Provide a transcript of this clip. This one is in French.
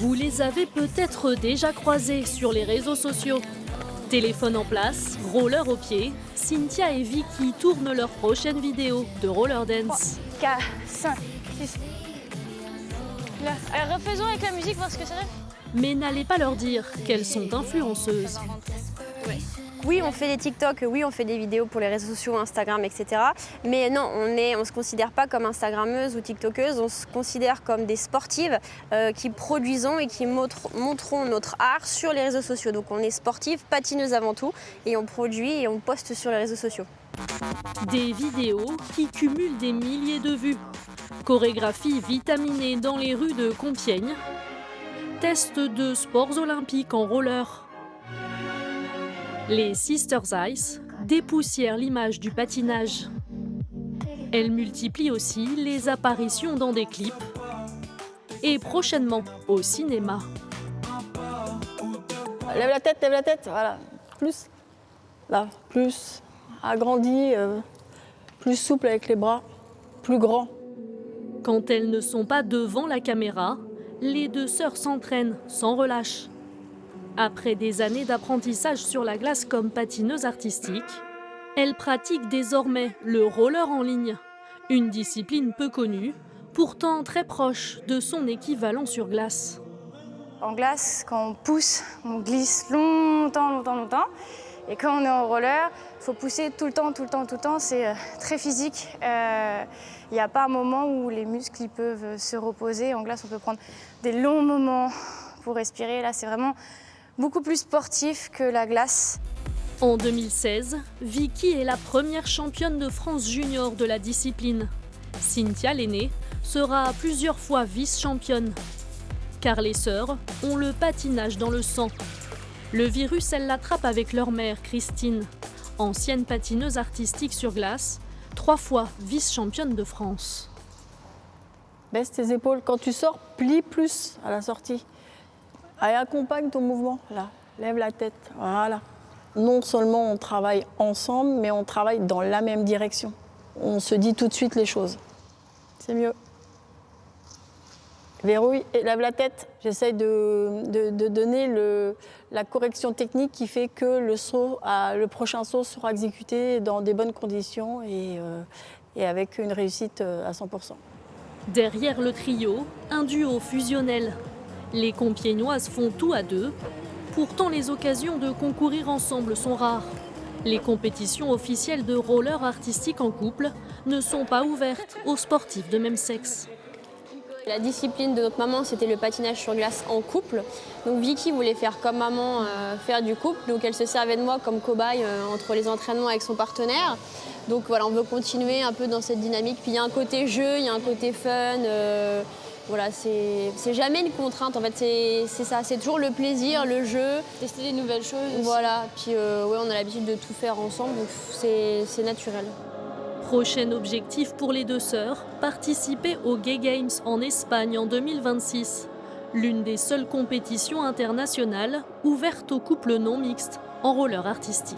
Vous les avez peut-être déjà croisés sur les réseaux sociaux. Téléphone en place, roller au pied, Cynthia et Vicky tournent leur prochaine vidéo de roller dance. 4, 5, 6. Là. Alors refaisons avec la musique, voir ce que ça donne. Mais n'allez pas leur dire qu'elles sont influenceuses. Oui, on fait des TikTok, oui, on fait des vidéos pour les réseaux sociaux, Instagram, etc. Mais non, on ne se considère pas comme Instagrammeuses ou TikTokeuses, on se considère comme des sportives qui produisons et qui montrons notre art sur les réseaux sociaux. Donc on est sportives, patineuses avant tout, et on produit et on poste sur les réseaux sociaux. Des vidéos qui cumulent des milliers de vues. Chorégraphie vitaminée dans les rues de Compiègne. Test de sports olympiques en roller. Les Sisters Ice dépoussièrent l'image du patinage. Elles multiplient aussi les apparitions dans des clips et prochainement au cinéma. Lève la tête, voilà. Plus. Là, plus. Agrandi, plus souple avec les bras, plus grand. Quand elles ne sont pas devant la caméra, les deux sœurs s'entraînent sans relâche. Après des années d'apprentissage sur la glace comme patineuse artistique, elle pratique désormais le roller en ligne, une discipline peu connue, pourtant très proche de son équivalent sur glace. En glace, quand on pousse, on glisse longtemps. Et quand on est en roller, il faut pousser tout le temps. C'est très physique. Il n'y a pas un moment où les muscles peuvent se reposer. En glace, on peut prendre des longs moments pour respirer. Là, c'est vraiment beaucoup plus sportif que la glace. En 2016, Vicky est la première championne de France junior de la discipline. Cynthia, l'aînée, sera plusieurs fois vice-championne. Car les sœurs ont le patinage dans le sang. Le virus, elles l'attrapent avec leur mère, Christine, ancienne patineuse artistique sur glace, 3 fois vice-championne de France. Baisse tes épaules. Quand tu sors, plie plus à la sortie. Et accompagne ton mouvement. Là, lève la tête. Voilà. Non seulement on travaille ensemble, mais on travaille dans la même direction. On se dit tout de suite les choses. C'est mieux. Verrouille et lève la tête. J'essaye de donner la correction technique qui fait que le prochain saut sera exécuté dans des bonnes conditions et avec une réussite à 100%. Derrière le trio, un duo fusionnel. Les Compiègnoises font tout à deux. Pourtant, les occasions de concourir ensemble sont rares. Les compétitions officielles de roller artistique en couple ne sont pas ouvertes aux sportifs de même sexe. La discipline de notre maman, c'était le patinage sur glace en couple. Donc Vicky voulait faire comme maman, faire du couple. Donc elle se servait de moi comme cobaye entre les entraînements avec son partenaire. Donc voilà, on veut continuer un peu dans cette dynamique. Puis il y a un côté jeu, il y a un côté fun. Voilà, c'est jamais une contrainte. En fait, c'est ça, c'est toujours le plaisir, le jeu. Tester des nouvelles choses aussi. Voilà, puis ouais, on a l'habitude de tout faire ensemble, donc c'est naturel. Prochain objectif pour les deux sœurs, participer aux Gay Games en Espagne en 2026. L'une des seules compétitions internationales ouvertes aux couples non mixtes en roller artistique.